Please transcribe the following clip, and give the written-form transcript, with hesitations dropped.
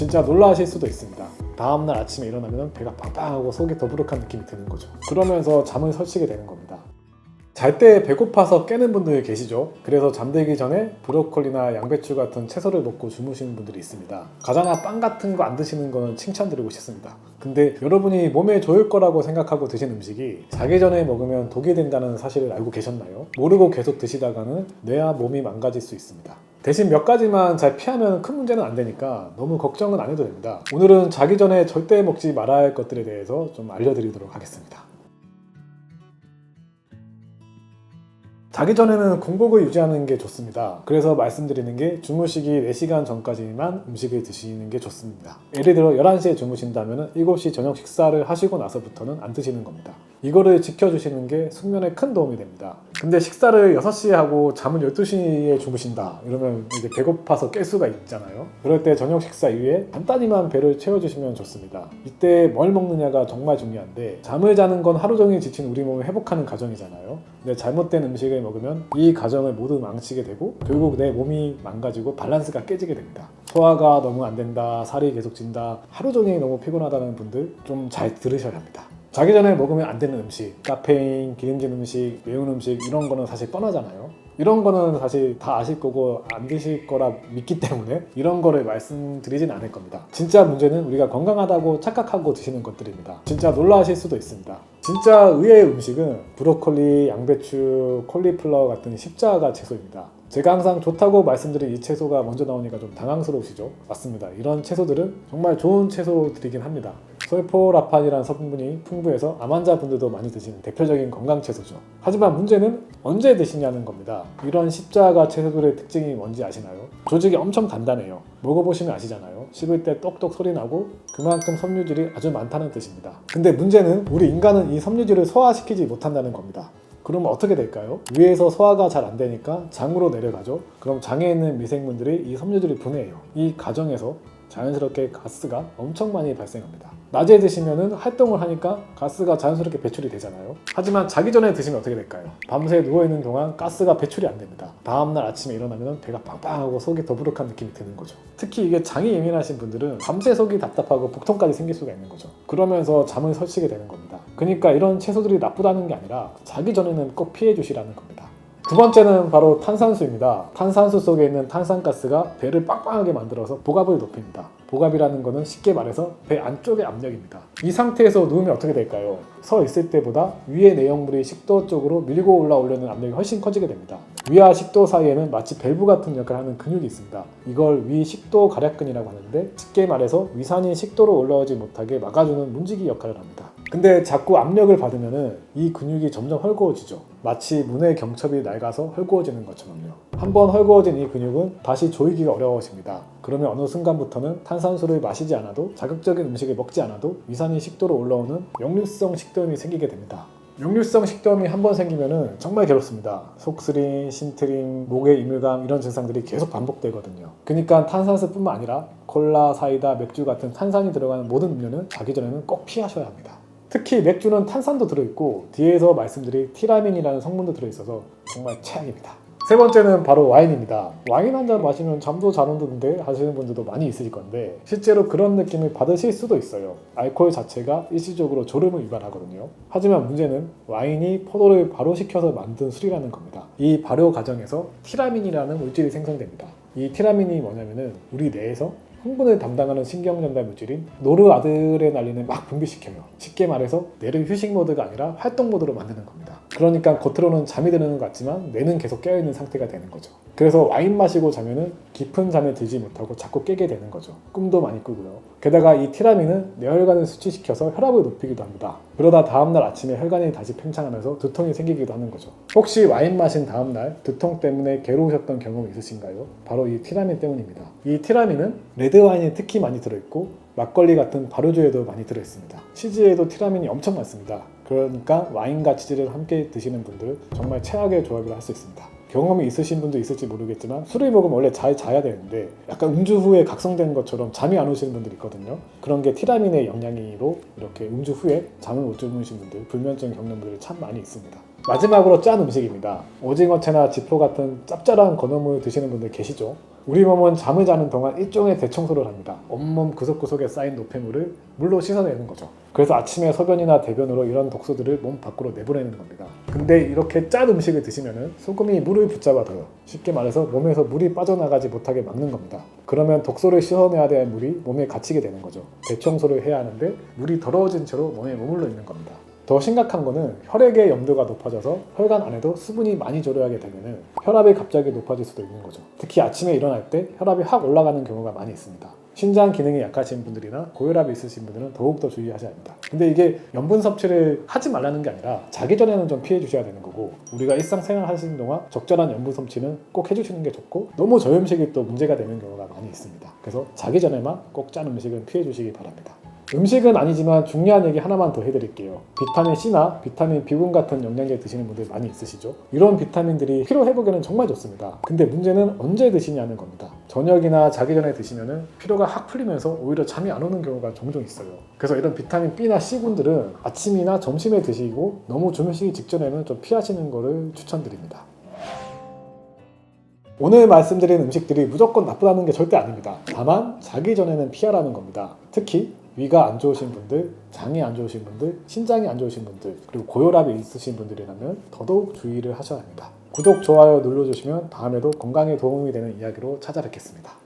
진짜 놀라실 수도 있습니다. 다음날 아침에 일어나면 배가 빵빵하고 속이 더부룩한 느낌이 드는 거죠. 그러면서 잠을 설치게 되는 겁니다. 잘 때 배고파서 깨는 분들 계시죠? 그래서 잠들기 전에 브로콜리나 양배추 같은 채소를 먹고 주무시는 분들이 있습니다. 과자나 빵 같은 거 안 드시는 거는 칭찬드리고 싶습니다. 근데 여러분이 몸에 좋을 거라고 생각하고 드신 음식이 자기 전에 먹으면 독이 된다는 사실을 알고 계셨나요? 모르고 계속 드시다가는 뇌와 몸이 망가질 수 있습니다. 대신 몇 가지만 잘 피하면 큰 문제는 안 되니까 너무 걱정은 안 해도 됩니다. 오늘은 자기 전에 절대 먹지 말아야 할 것들에 대해서 좀 알려드리도록 하겠습니다. 자기 전에는 공복을 유지하는 게 좋습니다. 그래서 말씀드리는 게 주무시기 4시간 전까지만 음식을 드시는 게 좋습니다. 예를 들어 11시에 주무신다면 7시 저녁 식사를 하시고 나서부터는 안 드시는 겁니다. 이거를 지켜주시는 게 숙면에 큰 도움이 됩니다. 근데 식사를 6시에 하고 잠은 12시에 주무신다 이러면 이제 배고파서 깰 수가 있잖아요. 그럴 때 저녁 식사 이후에 간단히만 배를 채워주시면 좋습니다. 이때 뭘 먹느냐가 정말 중요한데 잠을 자는 건 하루 종일 지친 우리 몸을 회복하는 과정이잖아요. 근데 잘못된 음식을 먹으면 이 과정을 모두 망치게 되고 결국 내 몸이 망가지고 밸런스가 깨지게 됩니다. 소화가 너무 안 된다, 살이 계속 찐다, 하루 종일 너무 피곤하다는 분들 좀 잘 들으셔야 합니다. 자기 전에 먹으면 안 되는 음식, 카페인, 기름진 음식, 매운 음식 이런 거는 사실 뻔하잖아요. 이런 거는 사실 다 아실 거고 안 드실 거라 믿기 때문에 이런 거를 말씀드리진 않을 겁니다. 진짜 문제는 우리가 건강하다고 착각하고 드시는 것들입니다. 진짜 놀라실 수도 있습니다. 진짜 의외의 음식은 브로콜리, 양배추, 콜리플라워 같은 십자가 채소입니다. 제가 항상 좋다고 말씀드린 이 채소가 먼저 나오니까 좀 당황스러우시죠? 맞습니다. 이런 채소들은 정말 좋은 채소들이긴 합니다. 솔포라판이라는 성분이 풍부해서 암 환자분들도 많이 드시는 대표적인 건강 채소죠. 하지만 문제는 언제 드시냐는 겁니다. 이런 십자가 채소들의 특징이 뭔지 아시나요? 조직이 엄청 단단해요. 먹어보시면 아시잖아요. 씹을 때 똑똑 소리 나고 그만큼 섬유질이 아주 많다는 뜻입니다. 근데 문제는 우리 인간은 이 섬유질을 소화시키지 못한다는 겁니다. 그러면 어떻게 될까요? 위에서 소화가 잘 안 되니까 장으로 내려가죠. 그럼 장에 있는 미생물들이 이 섬유질을 분해해요. 이 과정에서 자연스럽게 가스가 엄청 많이 발생합니다. 낮에 드시면 활동을 하니까 가스가 자연스럽게 배출이 되잖아요. 하지만 자기 전에 드시면 어떻게 될까요? 밤새 누워있는 동안 가스가 배출이 안 됩니다. 다음날 아침에 일어나면 배가 빵빵하고 속이 더부룩한 느낌이 드는 거죠. 특히 이게 장이 예민하신 분들은 밤새 속이 답답하고 복통까지 생길 수가 있는 거죠. 그러면서 잠을 설치게 되는 겁니다. 그러니까 이런 채소들이 나쁘다는 게 아니라 자기 전에는 꼭 피해 주시라는 겁니다. 두 번째는 바로 탄산수입니다. 탄산수 속에 있는 탄산가스가 배를 빵빵하게 만들어서 복압을 높입니다. 복압이라는 것은 쉽게 말해서 배 안쪽의 압력입니다. 이 상태에서 누우면 어떻게 될까요? 서 있을 때보다 위의 내용물이 식도 쪽으로 밀고 올라오려는 압력이 훨씬 커지게 됩니다. 위와 식도 사이에는 마치 밸브 같은 역할을 하는 근육이 있습니다. 이걸 위 식도 가략근이라고 하는데 쉽게 말해서 위산이 식도로 올라오지 못하게 막아주는 문지기 역할을 합니다. 근데 자꾸 압력을 받으면 이 근육이 점점 헐거워지죠. 마치 문의 경첩이 낡아서 헐거워지는 것처럼요. 한번 헐거워진 이 근육은 다시 조이기가 어려워집니다. 그러면 어느 순간부터는 탄산수를 마시지 않아도 자극적인 음식을 먹지 않아도 위산이 식도로 올라오는 역류성 식도염이 생기게 됩니다. 역류성 식도염이 한번 생기면 정말 괴롭습니다. 속쓰림, 신트림, 목의 이물감 이런 증상들이 계속 반복되거든요. 그러니까 탄산수뿐만 아니라 콜라, 사이다, 맥주 같은 탄산이 들어가는 모든 음료는 자기 전에는 꼭 피하셔야 합니다. 특히 맥주는 탄산도 들어있고 뒤에서 말씀드린 티라민이라는 성분도 들어있어서 정말 최악입니다. 세 번째는 바로 와인입니다. 와인 한 잔 마시면 잠도 잘 온다는데 하시는 분들도 많이 있으실 건데 실제로 그런 느낌을 받으실 수도 있어요. 알코올 자체가 일시적으로 졸음을 유발하거든요. 하지만 문제는 와인이 포도를 발효시켜서 만든 술이라는 겁니다. 이 발효 과정에서 티라민이라는 물질이 생성됩니다. 이 티라민이 뭐냐면은 우리 뇌에서 흥분을 담당하는 신경전달 물질인 노르아드레날린을 막 분비시켜요. 쉽게 말해서 뇌를 휴식 모드가 아니라 활동 모드로 만드는 겁니다. 그러니까 겉으로는 잠이 드는 것 같지만 뇌는 계속 깨어있는 상태가 되는 거죠. 그래서 와인 마시고 자면은 깊은 잠에 들지 못하고 자꾸 깨게 되는 거죠. 꿈도 많이 꾸고요. 게다가 이 티라민은 뇌혈관을 수치시켜서 혈압을 높이기도 합니다. 그러다 다음날 아침에 혈관이 다시 팽창하면서 두통이 생기기도 하는 거죠. 혹시 와인 마신 다음날 두통 때문에 괴로우셨던 경험이 있으신가요? 바로 이 티라민 때문입니다. 이 티라민은 레드와인에 특히 많이 들어있고 막걸리 같은 발효주에도 많이 들어있습니다. 치즈에도 티라민이 엄청 많습니다. 그러니까 와인과 치즈를 함께 드시는 분들 정말 최악의 조합을 할 수 있습니다. 경험이 있으신 분도 있을지 모르겠지만 술을 먹으면 원래 잘 자야 되는데 약간 음주 후에 각성된 것처럼 잠이 안 오시는 분들이 있거든요. 그런 게 티라민의 영향으로 이렇게 음주 후에 잠을 못 주무신 분들, 불면증 겪는 분들이 참 많이 있습니다. 마지막으로 짠 음식입니다. 오징어채나 지포 같은 짭짤한 건어물 드시는 분들 계시죠? 우리 몸은 잠을 자는 동안 일종의 대청소를 합니다. 온몸 구석구석에 쌓인 노폐물을 물로 씻어내는 거죠. 그래서 아침에 소변이나 대변으로 이런 독소들을 몸 밖으로 내보내는 겁니다. 근데 이렇게 짠 음식을 드시면 소금이 물을 붙잡아둬요. 쉽게 말해서 몸에서 물이 빠져나가지 못하게 막는 겁니다. 그러면 독소를 씻어내야 될 물이 몸에 갇히게 되는 거죠. 대청소를 해야 하는데 물이 더러워진 채로 몸에 머물러 있는 겁니다. 더 심각한 거는 혈액의 염도가 높아져서 혈관 안에도 수분이 많이 조려하게 되면 혈압이 갑자기 높아질 수도 있는 거죠. 특히 아침에 일어날 때 혈압이 확 올라가는 경우가 많이 있습니다. 신장 기능이 약하신 분들이나 고혈압이 있으신 분들은 더욱더 주의하셔야 합니다. 근데 이게 염분 섭취를 하지 말라는 게 아니라 자기 전에는 좀 피해 주셔야 되는 거고, 우리가 일상생활 하시는 동안 적절한 염분 섭취는 꼭 해주시는 게 좋고, 너무 저염식이 또 문제가 되는 경우가 많이 있습니다. 그래서 자기 전에만 꼭 짠 음식은 피해 주시기 바랍니다. 음식은 아니지만 중요한 얘기 하나만 더 해드릴게요. 비타민 C나 비타민 B군 같은 영양제 드시는 분들 많이 있으시죠? 이런 비타민들이 피로 회복에는 정말 좋습니다. 근데 문제는 언제 드시냐는 겁니다. 저녁이나 자기 전에 드시면 피로가 확 풀리면서 오히려 잠이 안 오는 경우가 종종 있어요. 그래서 이런 비타민 B나 C군들은 아침이나 점심에 드시고 너무 주무시기 직전에는 좀 피하시는 것을 추천드립니다. 오늘 말씀드린 음식들이 무조건 나쁘다는 게 절대 아닙니다. 다만 자기 전에는 피하라는 겁니다. 특히 위가 안 좋으신 분들, 장이 안 좋으신 분들, 신장이 안 좋으신 분들, 그리고 고혈압이 있으신 분들이라면 더더욱 주의를 하셔야 합니다. 구독, 좋아요 눌러주시면 다음에도 건강에 도움이 되는 이야기로 찾아뵙겠습니다.